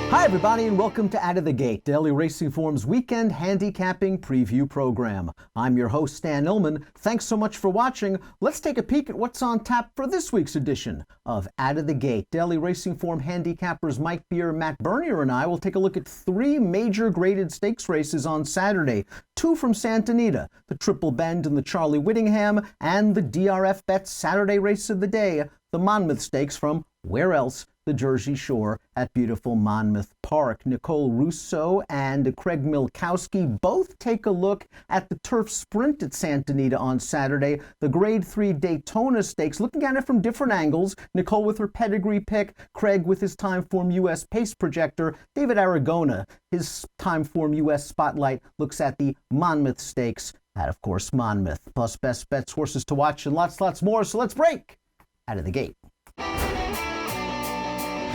Hi, everybody, and welcome to Out of the Gate, Daily Racing Form's weekend handicapping preview program. I'm your host, Stan Illman. Thanks so much for watching. Let's take a peek at what's on tap for this week's edition of Out of the Gate. Daily Racing Form handicappers Mike Beer, Matt Bernier, and I will take a look at three major graded stakes races on Saturday. Two from Santa Anita, the Triple Bend and the Charlie Whittingham, and the DRF Bet Saturday race of the day, the Monmouth Stakes from where else? The Jersey Shore at beautiful Monmouth Park. Nicole Russo and Craig Milkowski both take a look at the turf sprint at Santa Anita on Saturday. The Grade 3 Daytona Stakes, looking at it from different angles. Nicole with her pedigree pick, Craig with his Timeform US pace projector, David Aragona, his Timeform US spotlight looks at the Monmouth Stakes at, of course, Monmouth. Plus best bets, horses to watch, and lots more. So let's break out of the gate.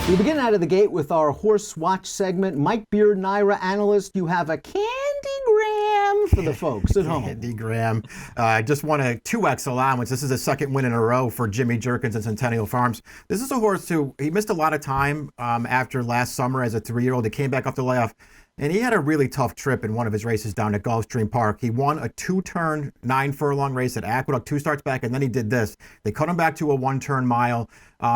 We begin out of the gate with our horse watch segment. Mike Beard, Naira analyst, you have a candygram for the folks at home. Candygram. Just won a 2X allowance. This is the second win in a row for Jimmy Jerkins and Centennial Farms. This is a horse who, he missed a lot of time after last summer as a 3-year-old. He came back off the layoff. And he had a really tough trip in one of his races down at Gulfstream Park. He won a 2-turn, 9-furlong race at Aqueduct, 2 starts back, and then he did this. They cut him back to a 1-turn mile.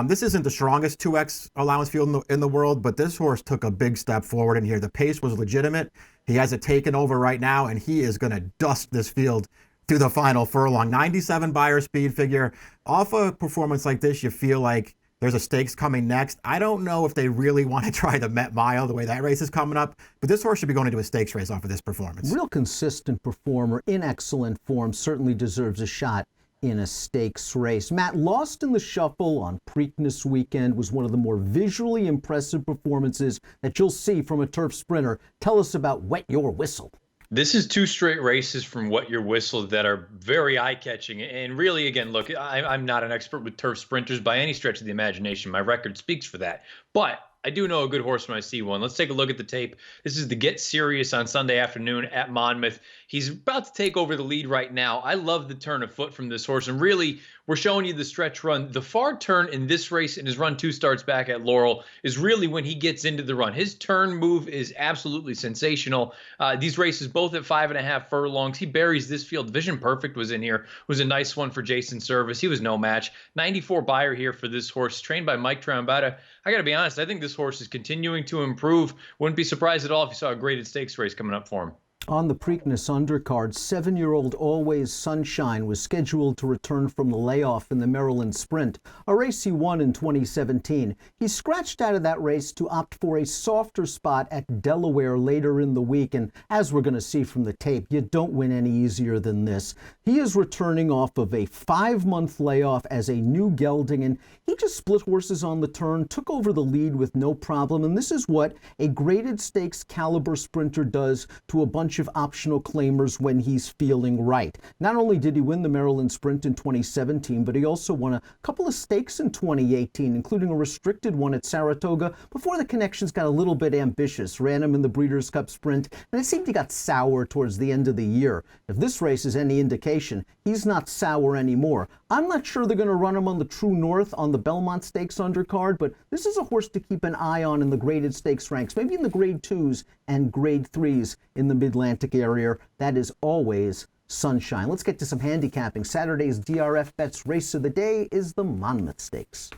This isn't the strongest 2X allowance field in the world, but this horse took a big step forward in here. The pace was legitimate. He has it taken over right now, and he is going to dust this field through the final furlong. 97 Beyer speed figure. Off a performance like this, you feel like there's a stakes coming next. I don't know if they really want to try the Met Mile, the way that race is coming up, but this horse should be going into a stakes race off of this performance. Real consistent performer, in excellent form, certainly deserves a shot in a stakes race. Matt, Lost in the Shuffle on Preakness weekend was one of the more visually impressive performances that you'll see from a turf sprinter. Tell us about Wet Your Whistle. This is 2 straight races from Wet Your Whistle that are very eye-catching. And really, again, look, I'm not an expert with turf sprinters by any stretch of the imagination. My record speaks for that. But I do know a good horse when I see one. Let's take a look at the tape. This is the Get Serious on Sunday afternoon at Monmouth. He's about to take over the lead right now. I love the turn of foot from this horse. And really, we're showing you the stretch run. The far turn in this race in his run 2 starts back at Laurel is really when he gets into the run. His turn move is absolutely sensational. These races both at 5.5 furlongs. He buries this field. Vision Perfect was in here. It was a nice one for Jason Service. He was no match. 94 Beyer here for this horse, trained by Mike Trombetta. I got to be honest, I think this horse is continuing to improve. Wouldn't be surprised at all if you saw a graded stakes race coming up for him. On the Preakness undercard, 7-year-old Always Sunshine was scheduled to return from the layoff in the Maryland Sprint, a race he won in 2017. He scratched out of that race to opt for a softer spot at Delaware later in the week, and as we're going to see from the tape, you don't win any easier than this. He is returning off of a 5-month layoff as a new gelding, and he just split horses on the turn, took over the lead with no problem, and this is what a graded stakes caliber sprinter does to a bunch of optional claimers when he's feeling right. Not only did he win the Maryland Sprint in 2017, but he also won a couple of stakes in 2018, including a restricted one at Saratoga, before the connections got a little bit ambitious. Ran him in the Breeders' Cup Sprint, and it seemed he got sour towards the end of the year. If this race is any indication, he's not sour anymore. I'm not sure they're going to run him on the True North on the Belmont Stakes undercard, but this is a horse to keep an eye on in the graded stakes ranks, maybe in the grade 2s and grade 3s in the Mid-Atlantic area. That is Always Sunshine. Let's get to some handicapping. Saturday's DRF Bets race of the day is the Monmouth Stakes.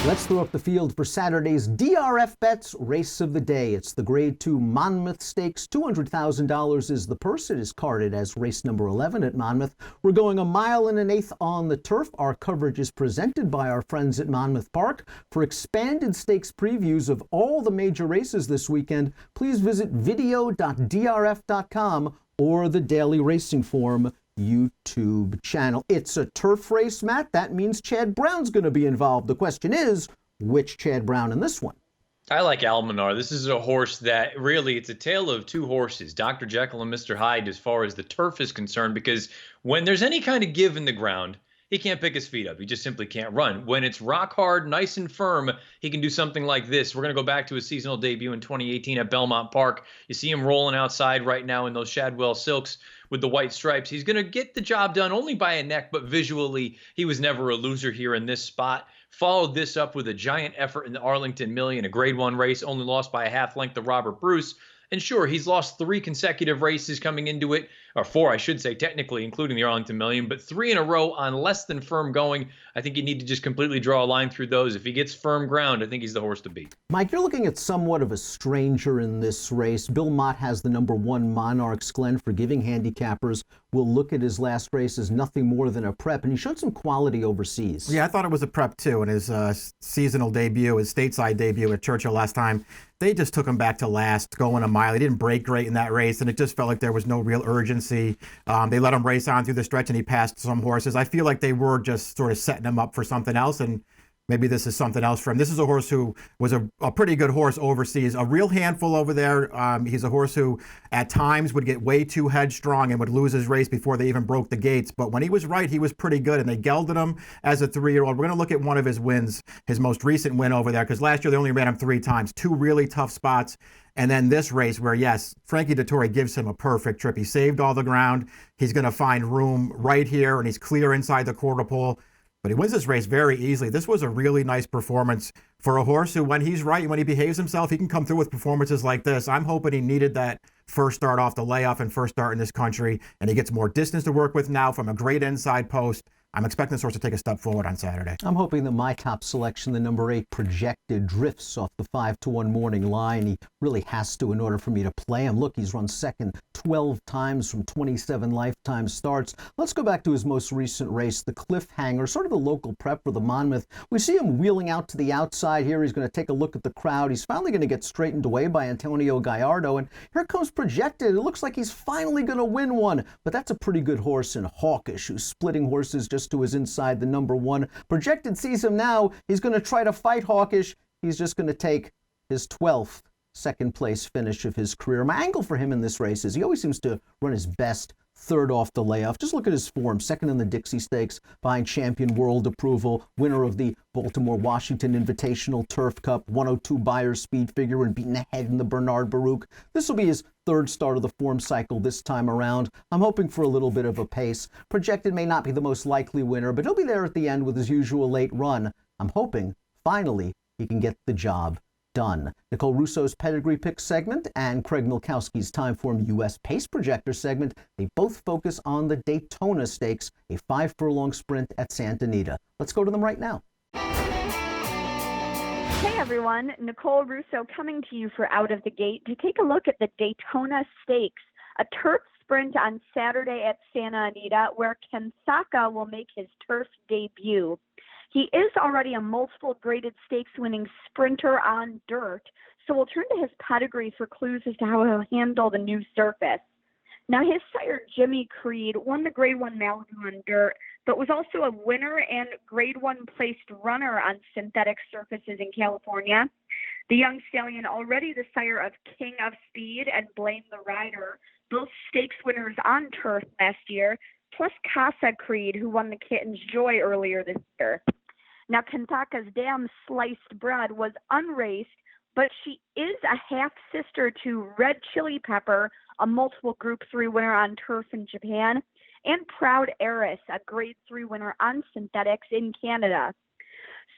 Let's throw up the field for Saturday's DRF Bets race of the day. It's the Grade 2 Monmouth Stakes. $200,000 is the purse. It is carded as race number 11 at Monmouth. We're going 1 1/8 on the turf. Our coverage is presented by our friends at Monmouth Park. For expanded stakes previews of all the major races this weekend, please visit video.drf.com or the Daily Racing Form YouTube channel. It's a turf race, Matt. That means Chad Brown's going to be involved. The question is, which Chad Brown in this one? I like Almanar. This is a horse that really, it's a tale of 2 horses, Dr. Jekyll and Mr. Hyde, as far as the turf is concerned, because when there's any kind of give in the ground, he can't pick his feet up. He just simply can't run. When it's rock hard, nice and firm, he can do something like this. We're going to go back to his seasonal debut in 2018 at Belmont Park. You see him rolling outside right now in those Shadwell silks with the white stripes. He's going to get the job done only by a neck, but visually, he was never a loser here in this spot. Followed this up with a giant effort in the Arlington Million, a Grade 1 race, only lost by a half length to Robert Bruce. And sure, he's lost 3 consecutive races coming into it, or 4, I should say, technically, including the Arlington Million, but 3 in a row on less than firm going. I think you need to just completely draw a line through those. If he gets firm ground, I think he's the horse to beat. Mike, you're looking at somewhat of a stranger in this race. Bill Mott has the number 1 Monarchs Glen. Forgiving handicappers will look at his last race as nothing more than a prep, and he showed some quality overseas. Yeah, I thought it was a prep too. In his seasonal debut, his stateside debut at Churchill last time, they just took him back to last, going a mile. He didn't break great in that race, and it just felt like there was no real urgency. They let him race on through the stretch, and he passed some horses. I feel like they were just sort of setting him up for something else, and maybe this is something else for him. This is a horse who was a pretty good horse overseas, a real handful over there. He's a horse who at times would get way too headstrong and would lose his race before they even broke the gates. But when he was right, he was pretty good, and they gelded him as a 3-year-old. We're going to look at one of his wins, his most recent win over there, because last year they only ran him 3 times, 2 really tough spots. And then this race where, yes, Frankie Dettori gives him a perfect trip. He saved all the ground. He's going to find room right here, and he's clear inside the quarter pole. But he wins this race very easily. This was a really nice performance for a horse who, when he's right, when he behaves himself, he can come through with performances like this. I'm hoping he needed that first start off the layoff and first start in this country, and he gets more distance to work with now from a great inside post. I'm expecting this horse to take a step forward on Saturday. I'm hoping that my top selection, the number 8 Projected, drifts off the 5-1 morning line. He really has to in order for me to play him. Look, he's run second 12 times from 27 lifetime starts. Let's go back to his most recent race, the Cliffhanger, sort of a local prep for the Monmouth. We see him wheeling out to the outside here. He's going to take a look at the crowd. He's finally going to get straightened away by Antonio Gallardo. And here comes Projected. It looks like he's finally going to win one. But that's a pretty good horse in Hawkish, who's splitting horses just to his inside, the number 1. Projected sees him now. He's going to try to fight Hawkish. He's just going to take his 12th second place finish of his career. My angle for him in this race is he always seems to run his best third off the layoff. Just look at his form. Second in the Dixie Stakes behind champion World Approval, winner of the Baltimore-Washington Invitational Turf Cup, 102 Beyer speed figure, and beaten ahead in the Bernard Baruch. This will be his third start of the form cycle this time around. I'm hoping for a little bit of a pace. Projected may not be the most likely winner, but he'll be there at the end with his usual late run. I'm hoping, finally, he can get the job done. Nicole Russo's Pedigree Pick segment and Craig Milkowski's Timeform U.S. Pace Projector segment, they both focus on the Daytona Stakes, a 5-furlong sprint at Santa Anita. Let's go to them right now. Hey everyone, Nicole Russo coming to you for Out of the Gate to take a look at the Daytona Stakes, a turf sprint on Saturday at Santa Anita where Ken Saka will make his turf debut. He is already a multiple graded stakes winning sprinter on dirt, so we'll turn to his pedigree for clues as to how he'll handle the new surface. Now, his sire, Jimmy Creed, won the Grade 1 Malibu on dirt, but was also a winner and Grade 1 placed runner on synthetic surfaces in California. The young stallion, already the sire of King of Speed and Blame the Rider, both stakes winners on turf last year, plus Casa Creed, who won the Kitten's Joy earlier this year. Now, Kentaka's Dam Sliced Bread was unraced, but she is a half-sister to Red Chili Pepper, a multiple Group 3 winner on turf in Japan, and Proud Heiress, a Grade 3 winner on synthetics in Canada.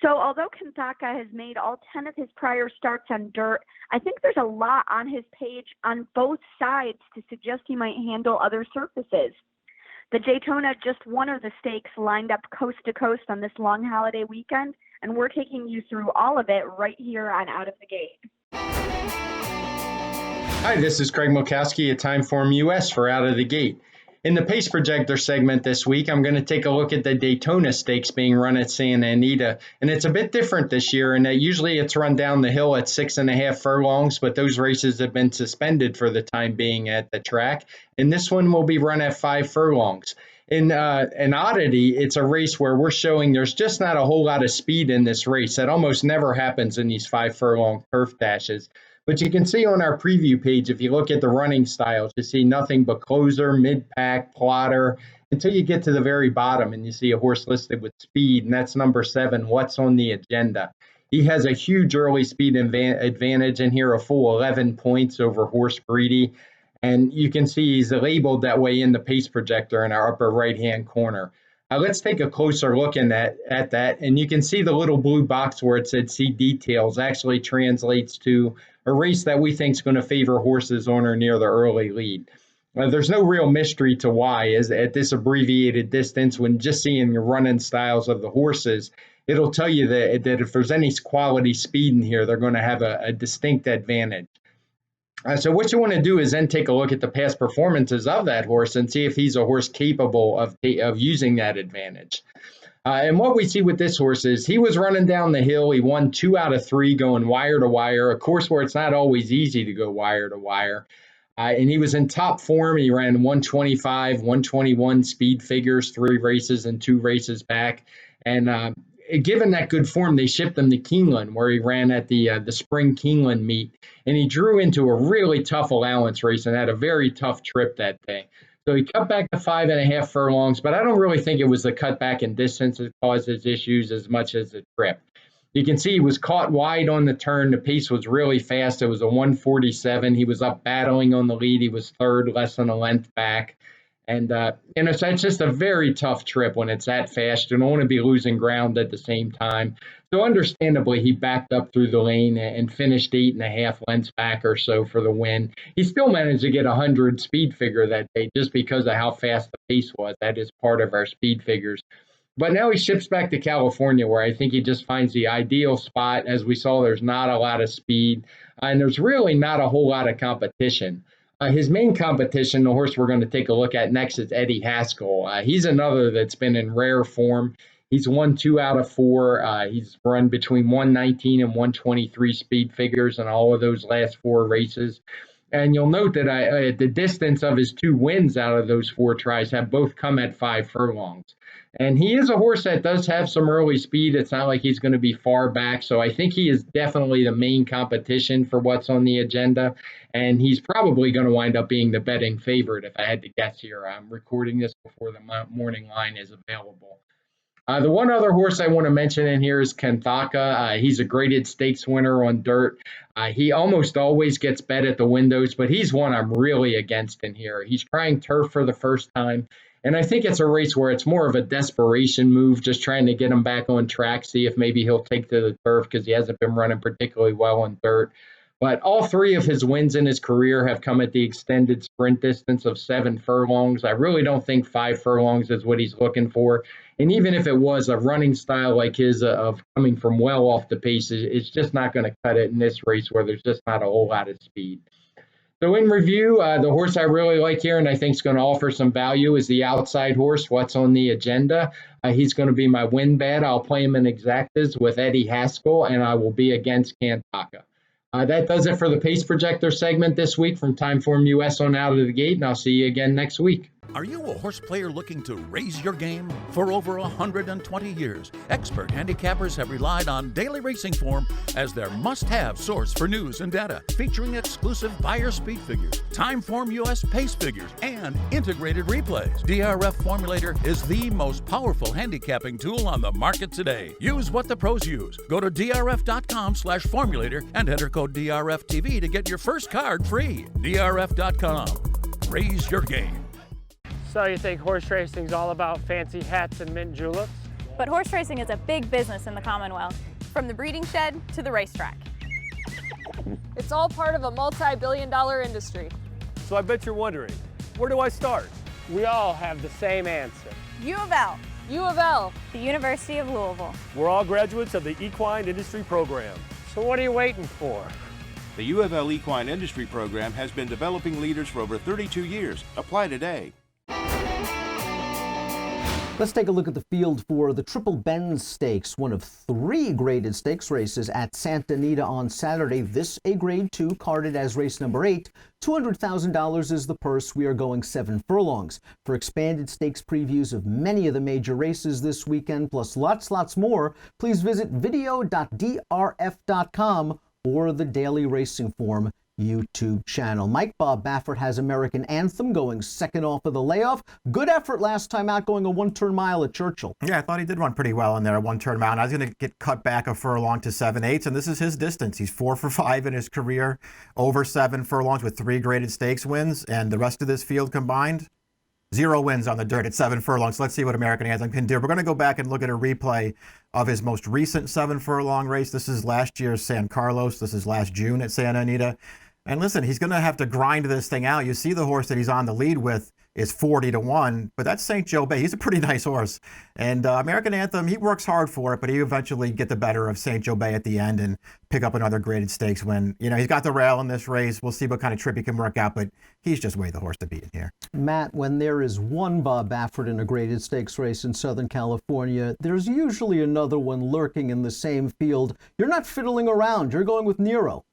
So although Kentaka has made all 10 of his prior starts on dirt, I think there's a lot on his page on both sides to suggest he might handle other surfaces. The Daytona, just one of the stakes lined up coast to coast on this long holiday weekend, and we're taking you through all of it right here on Out of the Gate. Hi, this is Craig Milkowski at Timeform US for Out of the Gate. In the Pace Projector segment this week, I'm going to take a look at the Daytona Stakes being run at Santa Anita. And it's a bit different this year in that usually it's run down the hill at 6.5 furlongs, but those races have been suspended for the time being at the track. And this one will be run at 5 furlongs. In an oddity, it's a race where we're showing there's just not a whole lot of speed in this race. That almost never happens in these 5 furlong turf dashes. But you can see on our preview page, if you look at the running styles, you see nothing but closer, mid-pack, plotter, until you get to the very bottom and you see a horse listed with speed, and that's number 7, What's on the Agenda. He has a huge early speed advantage in here, a full 11 points over Horse Greedy. And you can see he's labeled that way in the Pace Projector in our upper right-hand corner. Let's take a closer look at that. And you can see the little blue box where it said see details actually translates to a race that we think is going to favor horses on or near the early lead. There's no real mystery to why, is at this abbreviated distance, when just seeing the running styles of the horses, it'll tell you that if there's any quality speed in here, they're going to have a distinct advantage. So what you want to do is then take a look at the past performances of that horse and see if he's a horse capable of using that advantage. And what we see with this horse is he was running down the hill. He won 2 out of 3 going wire to wire, a course where it's not always easy to go wire to wire. And he was in top form. He ran 125, 121 speed figures, 3 races and 2 races back. And given that good form, they shipped him to Keeneland, where he ran at the spring Keeneland meet. And he drew into a really tough allowance race and had a very tough trip that day. So he cut back to 5.5 furlongs, but I don't really think it was the cut back in distance that caused his issues as much as the trip. You can see he was caught wide on the turn. The pace was really fast. It was a 147. He was up battling on the lead. He was third, less than a length back. And, so it's just a very tough trip when it's that fast. You don't want to be losing ground at the same time. So understandably, he backed up through the lane and finished 8.5 lengths back or so for the win. He still managed to get 100 speed figure that day just because of how fast the pace was. That is part of our speed figures. But now he ships back to California, where I think he just finds the ideal spot. As we saw, there's not a lot of speed, and there's really not a whole lot of competition. His main competition, the horse we're going to take a look at next, is Eddie Haskell. He's another that's been in rare form. He's won 2 out of 4. He's run between 119 and 123 speed figures in all of those last 4 races. And you'll note that the distance of his 2 wins out of those 4 tries have both come at 5 furlongs. And he is a horse that does have some early speed. It's not like he's going to be far back. So I think he is definitely the main competition for what's on the agenda. And he's probably going to wind up being the betting favorite if I had to guess here. I'm recording this before the morning line is available. The one other horse I want to mention in here is Kanthaka. He's a graded stakes winner on dirt. He almost always gets bet at the windows, but he's one I'm really against in here. He's trying turf for the first time. And I think it's a race where it's more of a desperation move, just trying to get him back on track, see if maybe he'll take to the turf because he hasn't been running particularly well on dirt. But all 3 of his wins in his career have come at the extended sprint distance of 7 furlongs. I really don't think 5 furlongs is what he's looking for. And even if it was, a running style like his of coming from well off the pace, it's just not going to cut it in this race where there's just not a whole lot of speed. So in review, the horse I really like here and I think is going to offer some value is the outside horse, What's on the Agenda. He's going to be my win bet. I'll play him in exactas with Eddie Haskell, and I will be against Kanthaka. That does it for the Pace Projector segment this week from Timeform US on Out of the Gate, and I'll see you again next week. Are you a horse player looking to raise your game? For over 120 years, expert handicappers have relied on Daily Racing Form as their must-have source for news and data, featuring exclusive buyer speed figures, Timeform US pace figures, and integrated replays. DRF Formulator is the most powerful handicapping tool on the market today. Use what the pros use. Go to drf.com/formulator and enter code DRFTV to get your first card free. drf.com. Raise your game. So you think horse racing's all about fancy hats and mint juleps? But horse racing is a big business in the Commonwealth, from the breeding shed to the racetrack. It's all part of a multi-billion-dollar industry. So I bet you're wondering, where do I start? We all have the same answer. U of L, U of L, the University of Louisville. We're all graduates of the Equine Industry Program. So what are you waiting for? The U of L Equine Industry Program has been developing leaders for over 32 years. Apply today. Let's take a look at the field for the Triple Bend Stakes, one of 3 graded stakes races at Santa Anita on Saturday. This a grade 2, carded as race number 8. $200,000 is the purse. We are going 7 furlongs. For expanded stakes previews of many of the major races this weekend, plus lots more, please visit video.drf.com or the Daily Racing Form YouTube channel. Mike Bob Baffert has American Anthem going second off of the layoff. Good effort last time out, going a 1-turn mile at Churchill. Yeah, I thought he did run pretty well in there, a 1-turn mile. And I was going to get cut back a furlong to 7/8, and this is his distance. He's 4 for 5 in his career, over 7 furlongs with 3 graded stakes wins, and the rest of this field combined, 0 wins on the dirt at 7 furlongs. Let's see what American Anthem can do. We're going to go back and look at a replay of his most recent 7 furlong race. This is last year's San Carlos. This is last June at Santa Anita. And listen, he's going to have to grind this thing out. You see the horse that he's on the lead with is 40-1, but that's St. Joe Bay. He's a pretty nice horse. And American Anthem, he works hard for it, but he eventually get the better of St. Joe Bay at the end and pick up another graded stakes win. You know, he's got the rail in this race. We'll see what kind of trip he can work out, but he's just way the horse to beat in here. Matt, when there is one Bob Baffert in a graded stakes race in Southern California, there's usually another one lurking in the same field. You're not fiddling around. You're going with Nero.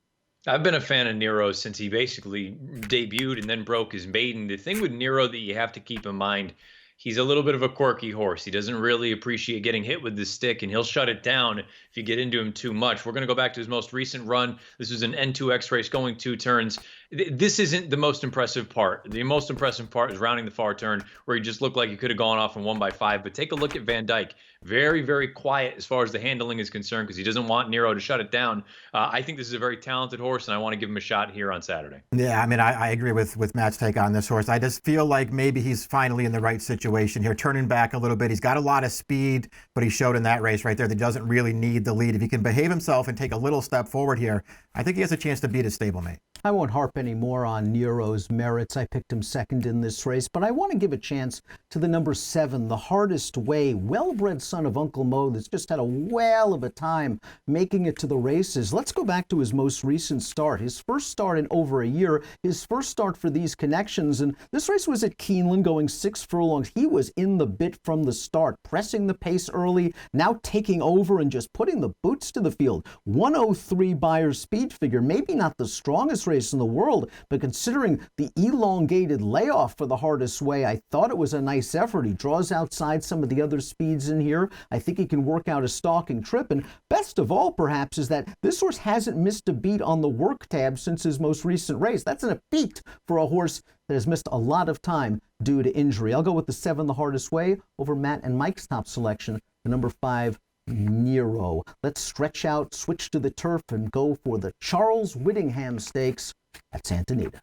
I've been a fan of Nero since he basically debuted and then broke his maiden. The thing with Nero that you have to keep in mind, he's a little bit of a quirky horse. He doesn't really appreciate getting hit with the stick, and he'll shut it down if you get into him too much. We're going to go back to his most recent run. This was an N2X race going 2 turns. This isn't the most impressive part. The most impressive part is rounding the far turn where he just looked like he could have gone off and won by 5. But take a look at Van Dyke. Very, very quiet as far as the handling is concerned because he doesn't want Nero to shut it down. I think this is a very talented horse, and I want to give him a shot here on Saturday. Yeah, I mean, I agree with Matt's take on this horse. I just feel like maybe he's finally in the right situation here, turning back a little bit. He's got a lot of speed, but he showed in that race right there that he doesn't really need the lead. If he can behave himself and take a little step forward here, I think he has a chance to beat his stablemate. I won't harp any more on Nero's merits. I picked him second in this race, but I want to give a chance to the number 7, The Hardest Way, well-bred son of Uncle Mo that's just had a whale of a time making it to the races. Let's go back to his most recent start. His first start in over a year, his first start for these connections, and this race was at Keeneland going 6 furlongs. He was in the bit from the start, pressing the pace early, now taking over and just putting the boots to the field. 103 Buyer's speed figure, maybe not the strongest race in the world, but considering the elongated layoff for The Hardest Way, I thought it was a nice effort. He draws outside some of the other speeds in here. I think he can work out a stalking trip, and best of all perhaps is that this horse hasn't missed a beat on the work tab since his most recent race. That's a feat for a horse that has missed a lot of time due to injury. I'll go with the 7, The Hardest Way, over Matt and Mike's top selection, the number 5, Nero. Let's stretch out, switch to the turf, and go for the Charles Whittingham Stakes at Santa Anita.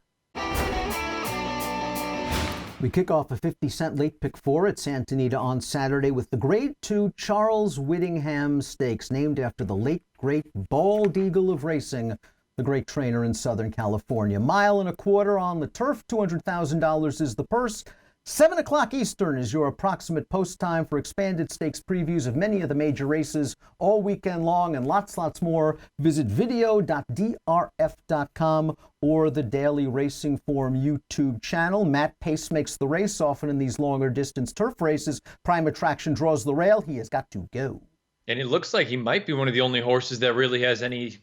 We kick off a 50-cent late pick 4 at Santa Anita on Saturday with the Grade 2 Charles Whittingham Stakes, named after the late, great bald eagle of racing, the great trainer in Southern California. 1.25 miles on the turf, $200,000 is the purse. 7 o'clock Eastern is your approximate post time for expanded stakes previews of many of the major races all weekend long, and lots more. Visit video.drf.com or the Daily Racing Form YouTube channel. Matt Pace makes the race, often in these longer distance turf races. Prime Attraction draws the rail. He has got to go. And it looks like he might be one of the only horses that really has any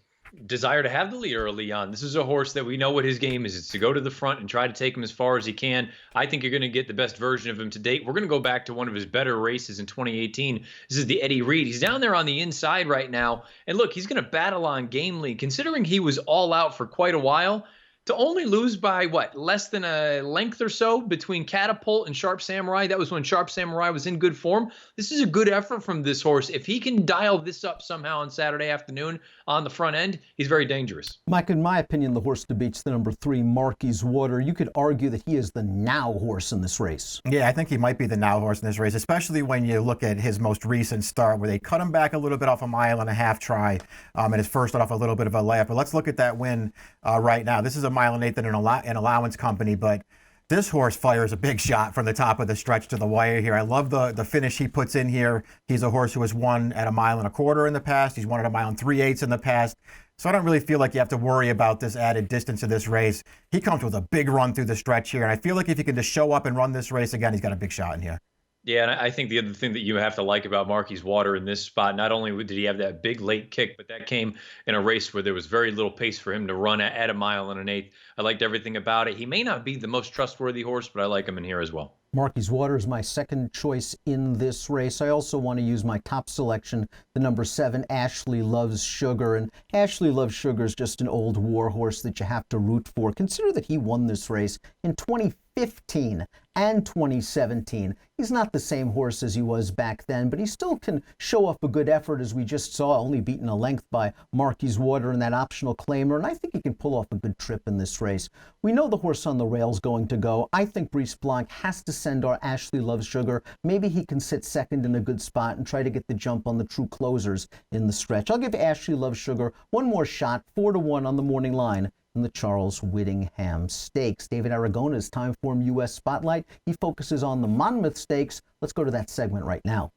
desire to have the lead early on. This is a horse that we know what his game is. It's to go to the front and try to take him as far as he can. I think you're going to get the best version of him to date. We're going to go back to one of his better races in 2018. This is the Eddie Reed. He's down there on the inside right now. And look, he's going to battle on game lead. Considering he was all out for quite a while, to only lose by, less than a length or so between Catapult and Sharp Samurai. That was when Sharp Samurai was in good form. This is a good effort from this horse. If he can dial this up somehow on Saturday afternoon on the front end, he's very dangerous. Mike, in my opinion, the horse to beat's the number 3, Marky's Water. You could argue that he is the now horse in this race. Yeah, I think he might be the now horse in this race, especially when you look at his most recent start where they cut him back a little bit off a 1.5-mile try, and his first off a little bit of a layup. But let's look at that win right now. This is a 1.8 mile in an allowance company, but this horse fires a big shot from the top of the stretch to the wire here. I love the finish he puts in here. He's a horse who has won at 1.25 miles in the past. He's won at 1 3/8 in the past. So I don't really feel like you have to worry about this added distance of this race. He comes with a big run through the stretch here, and I feel like if he can just show up and run this race again, he's got a big shot in here. Yeah, and I think the other thing that you have to like about Marky's Water in this spot, not only did he have that big late kick, but that came in a race where there was very little pace for him to run at 1 1/8. I liked everything about it. He may not be the most trustworthy horse, but I like him in here as well. Marky's Water is my second choice in this race. I also want to use my top selection, the number 7, Ashley Loves Sugar. And Ashley Loves Sugar is just an old war horse that you have to root for. Consider that he won this race in 2015. 2015 and 2017. He's not the same horse as he was back then, but he still can show up a good effort, as we just saw, only beaten a length by Marquis Water in that optional claimer, and I think he can pull off a good trip in this race. We know the horse on the rail's going to go. I think Brice Blanc has to send our Ashley Loves Sugar. Maybe he can sit second in a good spot and try to get the jump on the true closers in the stretch. I'll give Ashley Loves Sugar one more shot, 4-1 on the morning line in the Charles Whittingham Stakes. David Aragona's Timeform U.S. Spotlight. He focuses on the Monmouth Stakes. Let's go to that segment right now.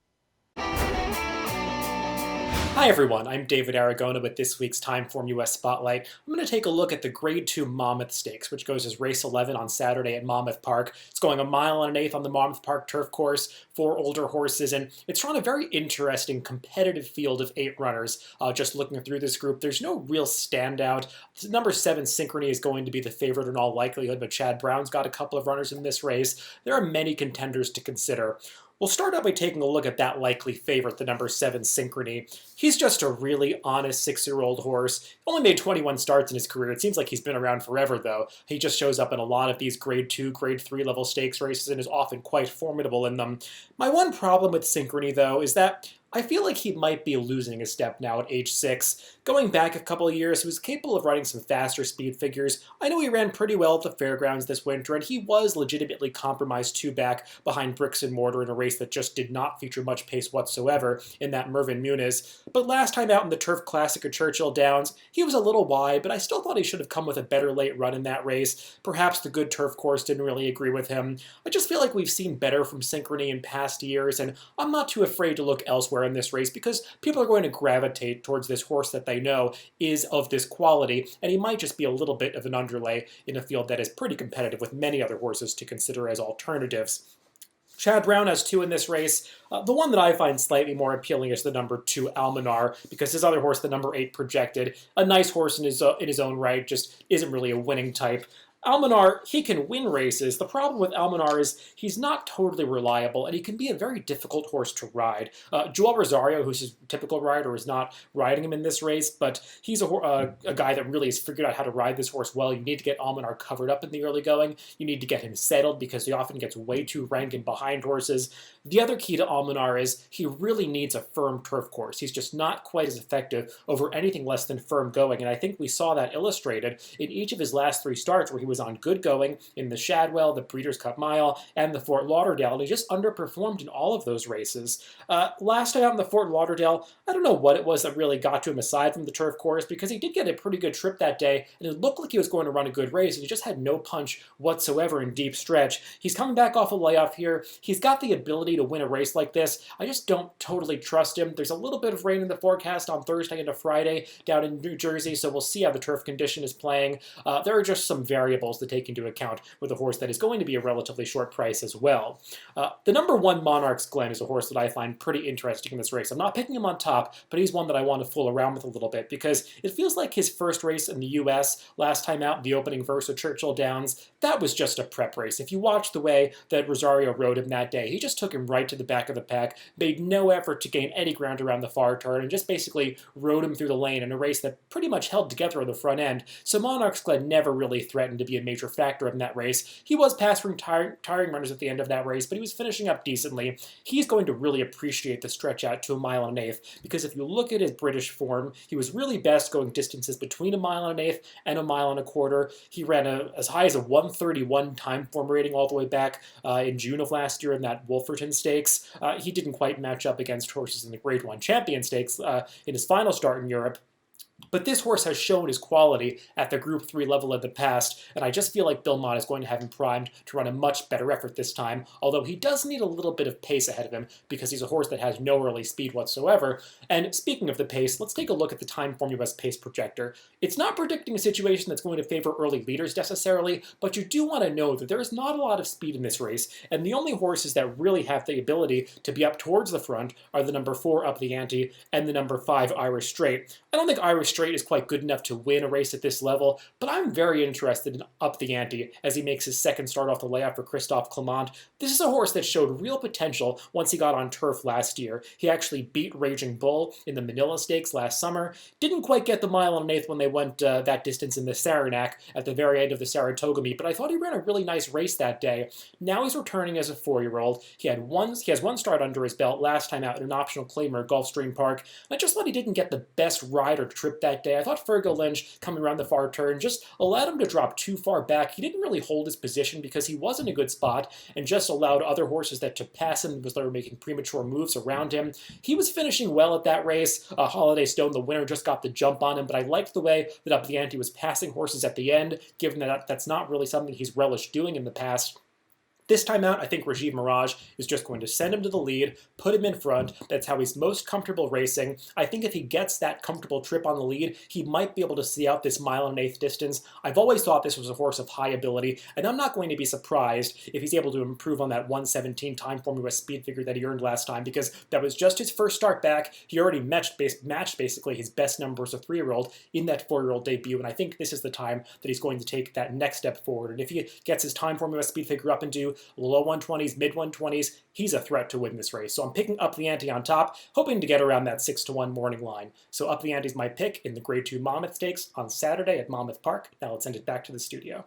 Hi everyone, I'm David Aragona with this week's Timeform US Spotlight. I'm going to take a look at the Grade 2 Monmouth Stakes, which goes as race 11 on Saturday at Monmouth Park. It's going 1.125 miles on the Monmouth Park turf course, 4 older horses, and it's drawn a very interesting competitive field of 8 runners. Just looking through this group, there's no real standout. Number 7, Synchrony, is going to be the favorite in all likelihood, but Chad Brown's got a couple of runners in this race. There are many contenders to consider. We'll start out by taking a look at that likely favorite, the number 7, Synchrony. He's just a really honest 6-year-old horse. He only made 21 starts in his career. It seems like he's been around forever, though. He just shows up in a lot of these Grade 2, Grade 3 level stakes races and is often quite formidable in them. My one problem with Synchrony, though, is that I feel like he might be losing a step now at age 6. Going back a couple of years, he was capable of running some faster speed figures. I know he ran pretty well at the fairgrounds this winter, and he was legitimately compromised 2 back behind Bricks and Mortar in a race that just did not feature much pace whatsoever in that Mervyn Muniz. But last time out in the Turf Classic at Churchill Downs, he was a little wide, but I still thought he should have come with a better late run in that race. Perhaps the good turf course didn't really agree with him. I just feel like we've seen better from Synchrony in past years, and I'm not too afraid to look elsewhere in this race because people are going to gravitate towards this horse that they know is of this quality, and he might just be a little bit of an underlay in a field that is pretty competitive with many other horses to consider as alternatives. Chad Brown has 2 in this race. The one that I find slightly more appealing is the number 2, Almanar, because his other horse, the number 8, Projected, a nice horse in his own right, just isn't really a winning type. Almanar, he can win races. The problem with Almanar is he's not totally reliable, and he can be a very difficult horse to ride. Joel Rosario, who's his typical rider, is not riding him in this race, but he's a guy that really has figured out how to ride this horse well. You need to get Almanar covered up in the early going. You need to get him settled because he often gets way too rank and behind horses. The other key to Almanar is he really needs a firm turf course. He's just not quite as effective over anything less than firm going, and I think we saw that illustrated in each of his last 3 starts where he was on good going in the Shadwell, the Breeders' Cup Mile, and the Fort Lauderdale, and he just underperformed in all of those races. Last time out in the Fort Lauderdale, I don't know what it was that really got to him aside from the turf course, because he did get a pretty good trip that day, and it looked like he was going to run a good race, and he just had no punch whatsoever in deep stretch. He's coming back off a layoff here. He's got the ability to win a race like this. I just don't totally trust him. There's a little bit of rain in the forecast on Thursday into Friday down in New Jersey, so we'll see how the turf condition is playing. There are just some variables to take into account with a horse that is going to be a relatively short price as well. The number 1, Monarch's Glen, is a horse that I find pretty interesting in this race. I'm not picking him on top, but he's one that I want to fool around with a little bit because it feels like his first race in the U.S. last time out, the opening verse of Churchill Downs, that was just a prep race. If you watch the way that Rosario rode him that day, he just took him right to the back of the pack, made no effort to gain any ground around the far turn, and just basically rode him through the lane in a race that pretty much held together on the front end. So Monarch's Glen never really threatened to be a major factor in that race. He was past from tiring runners at the end of that race, but he was finishing up decently. He's going to really appreciate the stretch out to 1 1/8 miles because if you look at his British form, he was really best going distances between 1 1/8 miles and 1.25 miles. He ran as high as a 1:31 time form rating all the way back in June of last year in that Wolferton Stakes. He didn't quite match up against horses in the Grade 1 Champion Stakes in his final start in Europe. But this horse has shown his quality at the Group 3 level in the past, and I just feel like Bill Mott is going to have him primed to run a much better effort this time, although he does need a little bit of pace ahead of him because he's a horse that has no early speed whatsoever. And speaking of the pace, let's take a look at the Timeform US pace projector. It's not predicting a situation that's going to favor early leaders necessarily, but you do want to know that there is not a lot of speed in this race, and the only horses that really have the ability to be up towards the front are the number 4, Up the Ante, and the number 5, Irish Straight. I don't think Irish Harris Strait is quite good enough to win a race at this level, but I'm very interested in Up the Ante as he makes his second start off the layoff for Christophe Clement. This is a horse that showed real potential once he got on turf last year. He actually beat Raging Bull in the Manila Stakes last summer. Didn't quite get the mile and an eighth when they went that distance in the Saranac at the very end of the Saratoga meet, but I thought he ran a really nice race that day. Now he's returning as a 4-year-old. He has one start under his belt last time out in an optional claimer at Gulfstream Park. I just thought he didn't get the best rider trip that day. I thought Fergal Lynch coming around the far turn just allowed him to drop too far back. He didn't really hold his position because he was in a good spot and just allowed other horses that took pass him because they were making premature moves around him. He was finishing well at that race. Holiday Stone, the winner, just got the jump on him, but I liked the way that Up the Ante was passing horses at the end, given that that's not really something he's relished doing in the past. This time out, I think Rajiv Mirage is just going to send him to the lead, put him in front. That's how he's most comfortable racing. I think if he gets that comfortable trip on the lead, he might be able to see out this mile and an eighth distance. I've always thought this was a horse of high ability, and I'm not going to be surprised if he's able to improve on that 117 time Formula speed figure that he earned last time, because that was just his first start back. He already matched basically his best number as a 3-year-old in that 4-year-old debut, and I think this is the time that he's going to take that next step forward. And if he gets his time Formula speed figure up into low 120s, mid 120s, he's a threat to win this race. So I'm picking Up the Ante on top, hoping to get around that 6-1 morning line. So Up the Ante is my pick in the Grade 2 Monmouth Stakes on Saturday at Monmouth Park. Now let's send it back to the studio.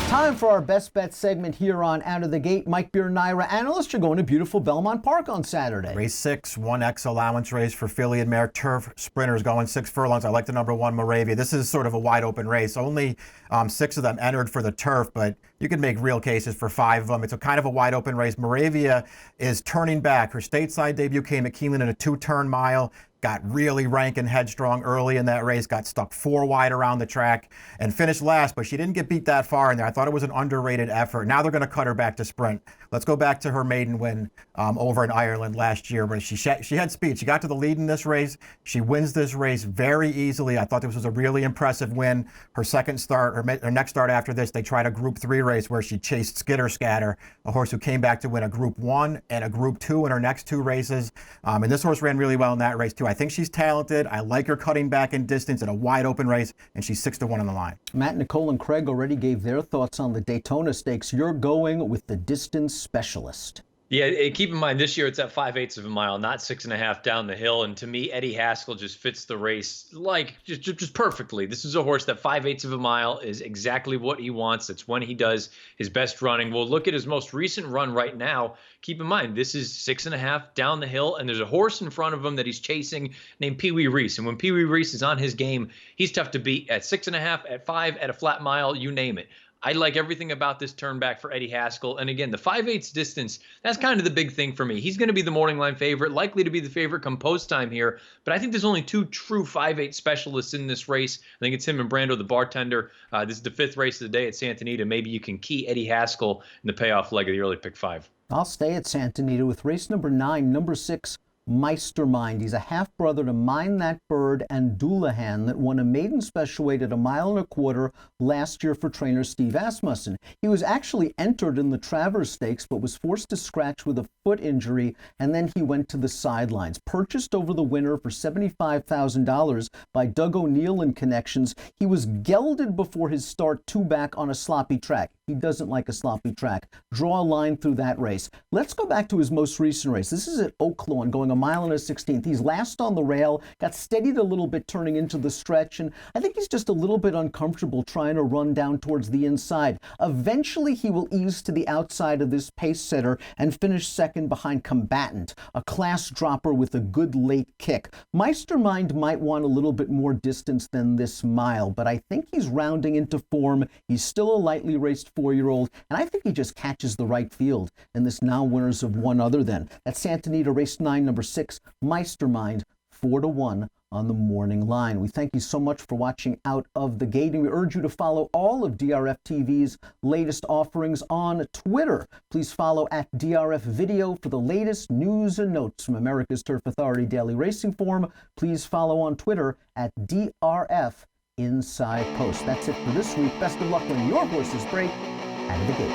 Time for our best bet segment here on Out of the Gate. Mike Beer, Naira analyst. You're going to beautiful Belmont Park on Saturday. Race 6, 1X allowance race for filly and mare turf sprinters going 6 furlongs. I like the number 1 Moravia. This is sort of a wide open race. Only 6 of them entered for the turf, but you can make real cases for 5 of them. It's a kind of a wide open race. Moravia is turning back. Her stateside debut came at Keeneland in a 2-turn mile. Got really rank and headstrong early in that race, got stuck 4 wide around the track and finished last, but she didn't get beat that far in there. I thought it was an underrated effort. Now they're going to cut her back to sprint. Let's go back to her maiden win over in Ireland last year, where she had speed. She got to the lead in this race. She wins this race very easily. I thought this was a really impressive win. Her second start, her next start after this, they tried a Group 3 race where she chased Skitter Scatter, a horse who came back to win a Group 1 and a Group 2 in her next 2 races. And this horse ran really well in that race too. I think she's talented. I like her cutting back in distance in a wide open race, and she's 6-1 on the line. Matt, Nicole, and Craig already gave their thoughts on the Daytona Stakes. You're going with the distance specialist. Yeah, keep in mind this year it's at 5/8 of a mile, not 6.5 down the hill. And to me, Eddie Haskell just fits the race like just perfectly. This is a horse that 5/8 of a mile is exactly what he wants. It's when he does his best running. We'll look at his most recent run right now. Keep in mind, this is 6.5 down the hill, and there's a horse in front of him that he's chasing named Pee Wee Reese. And when Pee Wee Reese is on his game, he's tough to beat at 6.5, at 5, at a flat mile, you name it. I like everything about this turn back for Eddie Haskell. And again, the 5/8 distance, that's kind of the big thing for me. He's going to be the morning line favorite, likely to be the favorite come post time here. But I think there's only 2 true 5/8 specialists in this race. I think it's him and Brando, the bartender. This is the 5th race of the day at Santa Anita. Maybe you can key Eddie Haskell in the payoff leg of the early pick 5. I'll stay at Santa Anita with race number 9, number 6, Meistermind. He's a half-brother to Mind That Bird and Doulahan that won a maiden special weight at 1.25 miles last year for trainer Steve Asmussen. He was actually entered in the Travers Stakes but was forced to scratch with a foot injury, and then he went to the sidelines. Purchased over the winter for $75,000 by Doug O'Neill and Connections, he was gelded before his start 2 back on a sloppy track. He doesn't like a sloppy track. Draw a line through that race. Let's go back to his most recent race. This is at Oaklawn, going 1 mile and a 16th. He's last on the rail, got steadied a little bit turning into the stretch, and I think he's just a little bit uncomfortable trying to run down towards the inside. Eventually, he will ease to the outside of this pace setter and finish second behind Combatant, a class dropper with a good late kick. Meistermind might want a little bit more distance than this mile, but I think he's rounding into form. He's still a lightly raced 4-year-old, and I think he just catches the right field in this now winners of one other than. That's Santa Anita race 9, number 6, Meistermind, 4-1 on the morning line. We thank you so much for watching Out of the Gate, and we urge you to follow all of DRFTV's latest offerings on Twitter. Please follow at DRF Video for the latest news and notes from America's Turf Authority Daily Racing Form. Please follow on Twitter at DRF Inside Post. That's it for this week. Best of luck when your horses break out of the gate.